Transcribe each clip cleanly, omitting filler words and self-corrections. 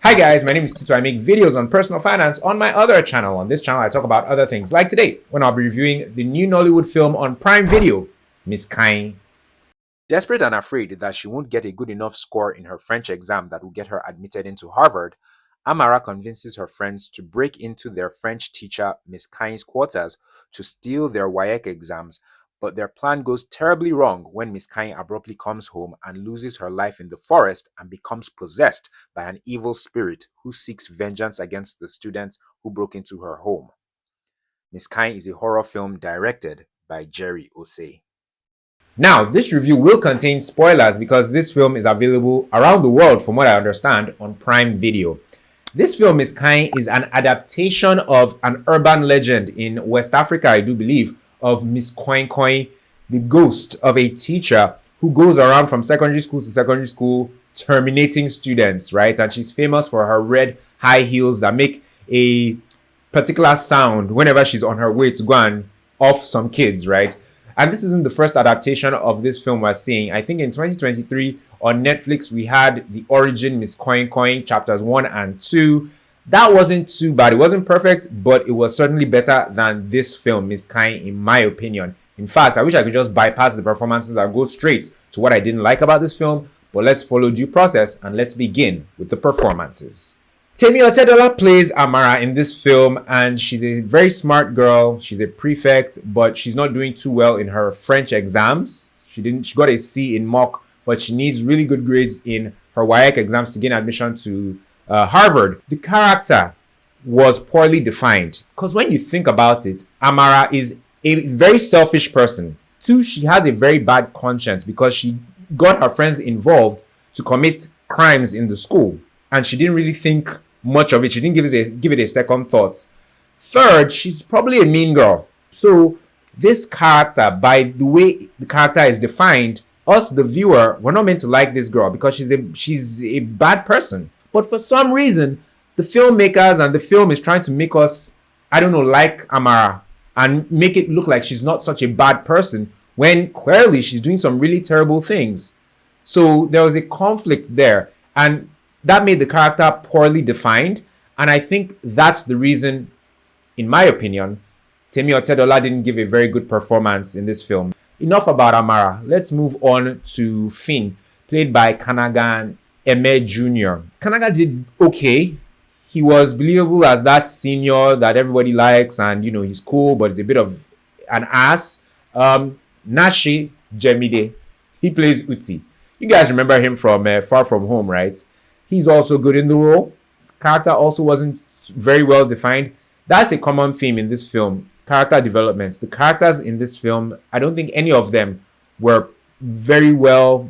Hi guys, my name is Tito. I make videos on personal finance on my other channel. On this channel, I talk about other things. Like today, when I'll be reviewing the new Nollywood film on Prime Video, Ms Kanyin. Desperate and afraid that she won't get a good enough score in her French exam that will get her admitted into Harvard, Amara convinces her friends to break into their French teacher Ms Kanyin's quarters to steal their WAEC exams. But their plan goes terribly wrong when Ms Kanyin abruptly comes home and loses her life in the forest and becomes possessed by an evil spirit who seeks vengeance against the students who broke into her home. Ms Kanyin is a horror film directed by Jerry Ossai. Now, this review will contain spoilers because this film is available around the world, from what I understand, on Prime Video. This film, Ms Kanyin, is an adaptation of an urban legend in West Africa, I do believe, of Ms Kanyin, the ghost of a teacher who goes around from secondary school to secondary school terminating students, right? And she's famous for her red high heels that make a particular sound whenever she's on her way to go and off some kids, right? And this isn't the first adaptation of this film we're seeing. I think in 2023 on Netflix, we had The Origin, Ms Kanyin, chapters 1 and 2. That wasn't too bad. It wasn't perfect, but it was certainly better than this film, Ms Kanyin, in my opinion. In fact, I wish I could just bypass the performances and go straight to what I didn't like about this film, but let's follow due process and let's begin with the performances. Temi Otedola plays Amara in this film, and she's a very smart girl. She's a prefect, but she's not doing too well in her French exams. She got a C in mock, but she needs really good grades in her WAEC exams to gain admission to Harvard. The character was poorly defined because when you think about it, Amara is a very selfish person. Two, she has a very bad conscience because she got her friends involved to commit crimes in the school, and she didn't really think much of it. She didn't give it a second thought. Third, she's probably a mean girl. So this character, by the way the character is defined, us the viewer, we're not meant to like this girl because she's a bad person. But for some reason, the filmmakers and the film is trying to make us, I don't know, like Amara and make it look like she's not such a bad person when clearly she's doing some really terrible things. So there was a conflict there, and that made the character poorly defined. And I think that's the reason, in my opinion, Temi Otedola didn't give a very good performance in this film. Enough about Amara. Let's move on to Finn, played by Kanaga Eme Jr. Kanaga did okay. He was believable as that senior that everybody likes, and you know he's cool, but he's a bit of an ass. Nashi Jemide, he plays Uti. You guys remember him from Far From Home, right? He's also good in the role. Character also wasn't very well defined. That's a common theme in this film. Character developments. The characters in this film, I don't think any of them were very well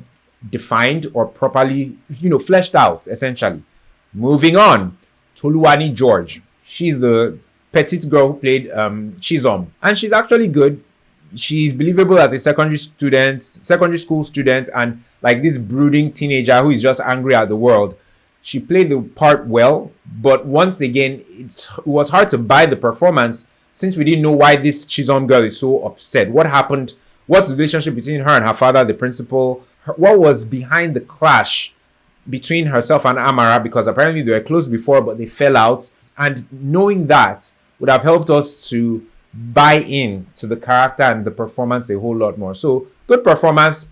defined or properly, fleshed out, essentially. Moving on. Toluwani George. She's the petite girl who played Chizom. And she's actually good. She's believable as a secondary school student, and like this brooding teenager who is just angry at the world. She played the part well, but once again, it was hard to buy the performance since we didn't know why this Chizom girl is so upset. What happened? What's the relationship between her and her father, the principal? What was behind the clash between herself and Amara? Because apparently they were close before, but they fell out. And knowing that would have helped us to buy in to the character and the performance a whole lot more. So, good performance,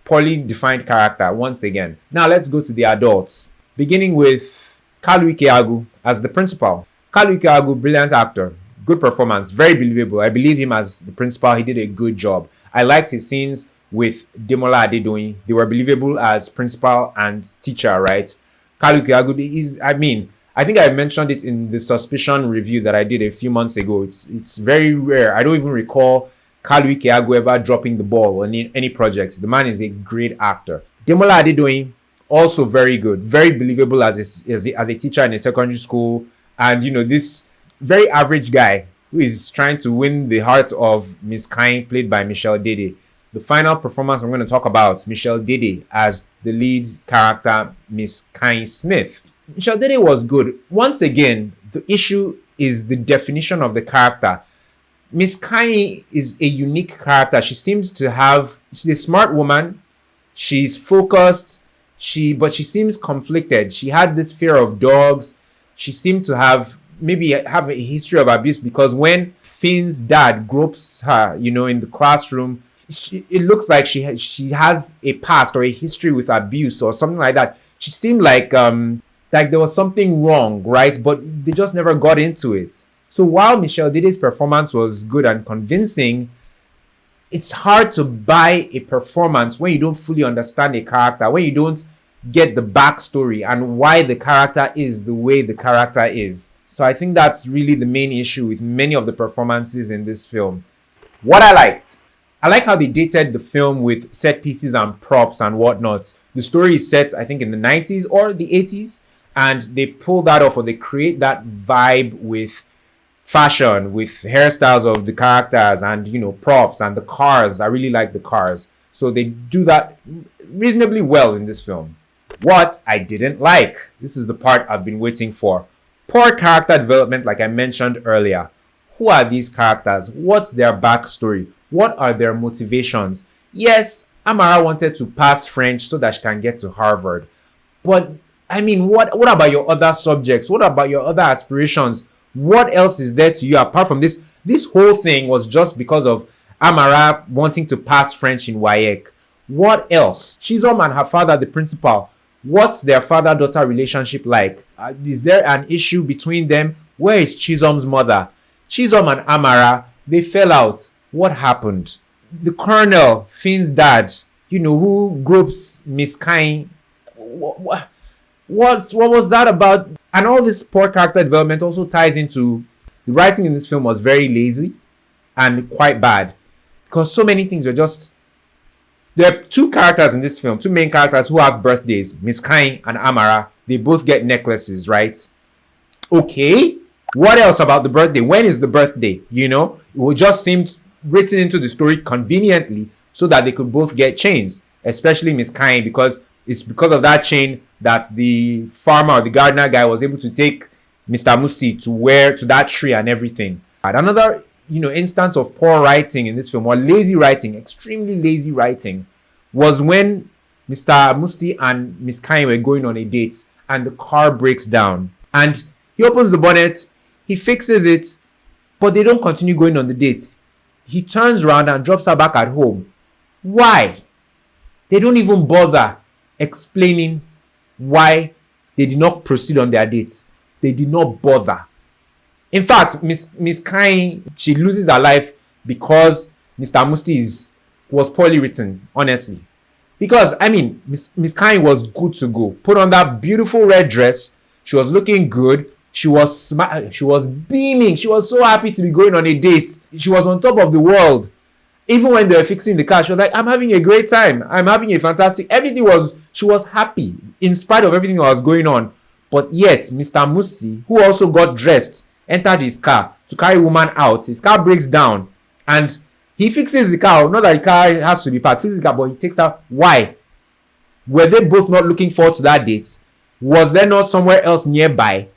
poorly defined character, once again. Now, let's go to the adults. Beginning with Kalu Ikeagwu as the principal. Kalu Ikeagwu, brilliant actor. Good performance, very believable. I believe him as the principal. He did a good job. I liked his scenes with Demola Adedoyin. They were believable as principal and teacher, right? Kalu Ikeagwu I think I mentioned it in the Suspicion review that I did a few months ago. It's very rare. I don't even recall Kalu Ikeagwu ever dropping the ball on any project. The man is a great actor. Demola Adedoyin, also very good. Very believable as a teacher in a secondary school. And, this very average guy who is trying to win the heart of Ms Kanyin, played by Michelle Dede. The final performance I'm going to talk about, Michelle Dede as the lead character, Ms Kanyin Smith. Michelle Dede was good. Once again, the issue is the definition of the character. Ms Kanyin is a unique character. She's a smart woman. She's focused. But she seems conflicted. She had this fear of dogs. She seemed to have a history of abuse, because when Finn's dad gropes her, in the classroom, it looks like she has a past or a history with abuse or something like that. She seemed like there was something wrong, right? But they just never got into it. So while Michelle Dede's performance was good and convincing, it's hard to buy a performance when you don't fully understand a character, when you don't get the backstory and why the character is the way the character is. So I think that's really the main issue with many of the performances in this film. What I like how they dated the film with set pieces and props and whatnot. The story is set, I think, in the 90s or the 80s, and they pull that off, or they create that vibe with fashion, with hairstyles of the characters and, props and the cars. I really like the cars. So they do that reasonably well in this film. What I didn't like, this is the part I've been waiting for. Poor character development, like I mentioned earlier. Who are these characters? What's their backstory? What are their motivations? Yes, Amara wanted to pass French so that she can get to Harvard. But, what about your other subjects? What about your other aspirations? What else is there to you apart from this? This whole thing was just because of Amara wanting to pass French in WAEC. What else? Chisom and her father, the principal. What's their father-daughter relationship like? Is there an issue between them? Where is Chisom's mother? Chisom and Amara, they fell out. What happened? The colonel, Finn's dad, who gropes Ms Kanyin. What was that about? And all this poor character development also ties into the writing in this film was very lazy and quite bad, because so many things were just... There are two characters in this film, two main characters who have birthdays, Ms Kanyin and Amara. They both get necklaces, right? Okay, what else about the birthday? When is the birthday? It just seemed written into the story conveniently so that they could both get chains, especially Ms Kanyin, because it's because of that chain that the farmer or the gardener guy was able to take Mr. Musti to that tree and everything. And another instance of poor writing in this film, or lazy writing, extremely lazy writing, was when Mr. Musti and Ms Kanyin were going on a date and the car breaks down and he opens the bonnet, he fixes it, but they don't continue going on the date. He turns around and drops her back at home. Why? They don't even bother explaining why they did not proceed on their dates. They did not bother. In fact, Ms Kanyin, she loses her life because Mr. Musti was poorly written, honestly. Because, Ms Kanyin was good to go. Put on that beautiful red dress. She was looking good. She was beaming. She was so happy to be going on a date. She was on top of the world. Even when they were fixing the car, she was like, I'm having a great time. I'm having a fantastic... She was happy in spite of everything that was going on. But yet, Mr. Musti, who also got dressed, entered his car to carry woman out. His car breaks down and he fixes the car. Not that the car has to be parked, fixes the car, but he takes out. Why? Were they both not looking forward to that date? Was there not somewhere else nearby?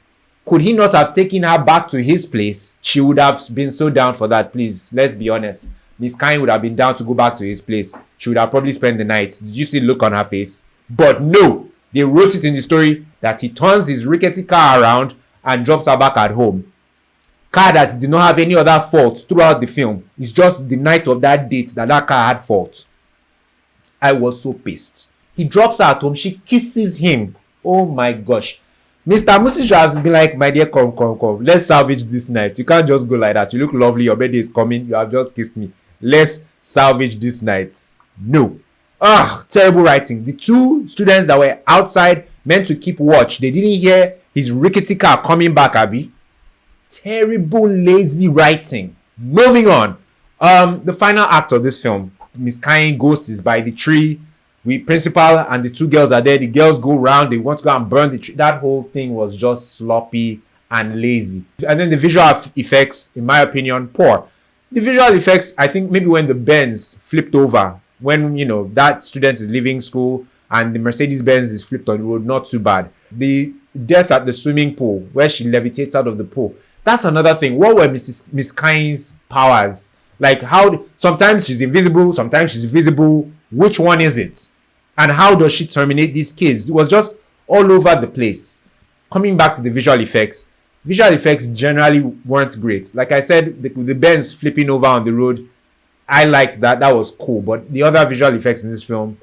Could he not have taken her back to his place? She would have been so down for that, please. Let's be honest. Ms Kanyin would have been down to go back to his place. She would have probably spent the night. Did you see the look on her face? But no, they wrote it in the story that he turns his rickety car around and drops her back at home. Car that did not have any other fault throughout the film. It's just the night of that date that car had fault. I was so pissed. He drops her at home. She kisses him. Oh my gosh. Mr. Musi should have been like, my dear, come. Let's salvage this night. You can't just go like that. You look lovely. Your birthday is coming. You have just kissed me. Let's salvage this night. No. Terrible writing. The two students that were outside meant to keep watch. They didn't hear his rickety car coming back, Abby. Terrible, lazy writing. Moving on. The final act of this film, Ms Kanyin ghost is by the tree. Principal and the two girls are there. The girls go round. They want to go and burn the tree. That whole thing was just sloppy and lazy. And then the visual effects, in my opinion, poor. The visual effects, I think maybe when the Benz flipped over, when that student is leaving school and the Mercedes Benz is flipped on the road, not too bad. The death at the swimming pool where she levitates out of the pool, that's another thing. What were Ms Kanyin's powers? Like, how sometimes she's invisible, sometimes she's visible. Which one is it? And how does she terminate these kids? It was just all over the place. Coming back to the visual effects generally weren't great. Like I said, the Benz flipping over on the road, I liked that. That was cool. But the other visual effects in this film,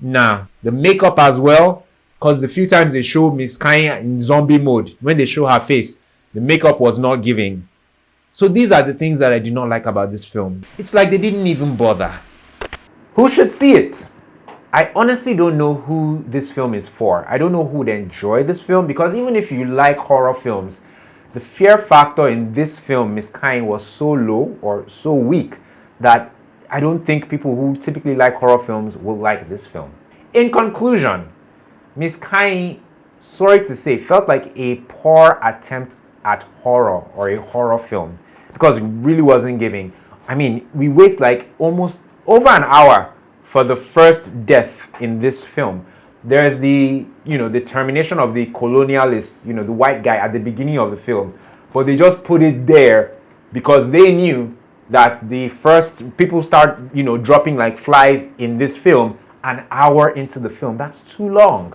nah. The makeup as well, because the few times they show Ms Kanyin in zombie mode, when they show her face, the makeup was not giving. So these are the things that I did not like about this film. It's like they didn't even bother. Who should see it? I honestly don't know who this film is for. I don't know who would enjoy this film, because even if you like horror films, the fear factor in this film, Ms Kanyin, was so low or so weak that I don't think people who typically like horror films will like this film. In conclusion, Ms Kanyin, sorry to say, felt like a poor attempt at horror or a horror film, because it really wasn't giving. I mean, we wait like almost over an hour for the first death in this film. There's the termination of the colonialist, the white guy at the beginning of the film, but they just put it there because they knew that the first people start dropping like flies in this film an hour into the film. That's too long.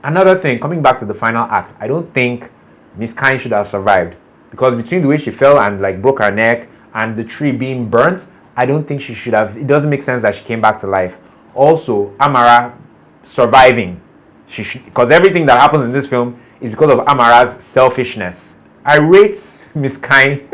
Another thing, coming back to the final act, I don't think Ms Kanyin should have survived, because between the way she fell and like broke her neck and the tree being burnt, I don't think she should have. It doesn't make sense that she came back to life. Also, Amara surviving, because everything that happens in this film is because of Amara's selfishness. I rate Ms Kanyin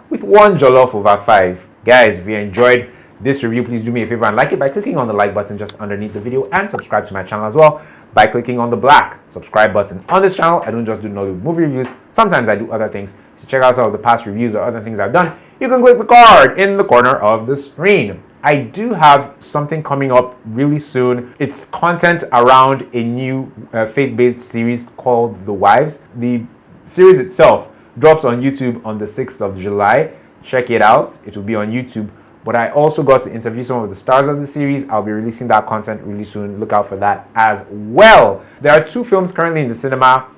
with 1 jollof over 5. Guys, if you enjoyed this review, please do me a favor and like it by clicking on the like button just underneath the video, and subscribe to my channel as well by clicking on the black subscribe button. On this channel, I don't just do Nollywood movie reviews. Sometimes I do other things. To check out some of the past reviews or other things I've done, you can click the card in the corner of the screen. I do have something coming up really soon. It's content around a new faith-based series called The Wives. The series itself drops on YouTube on the 6th of July. Check it out. It will be on YouTube. But I also got to interview some of the stars of the series. I'll be releasing that content really soon. Look out for that as well. There are 2 films currently in the cinema.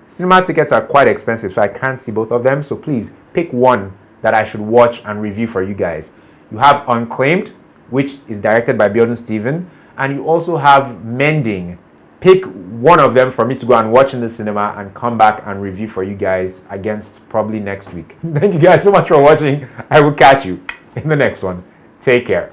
Cinema tickets are quite expensive, so I can't see both of them. So please pick one that I should watch and review for you guys. You have Unclaimed, which is directed by Biodun Steven, and you also have Mending. Pick one of them for me to go and watch in the cinema and come back and review for you guys against probably next week. Thank you guys so much for watching. I will catch you in the next one. Take care.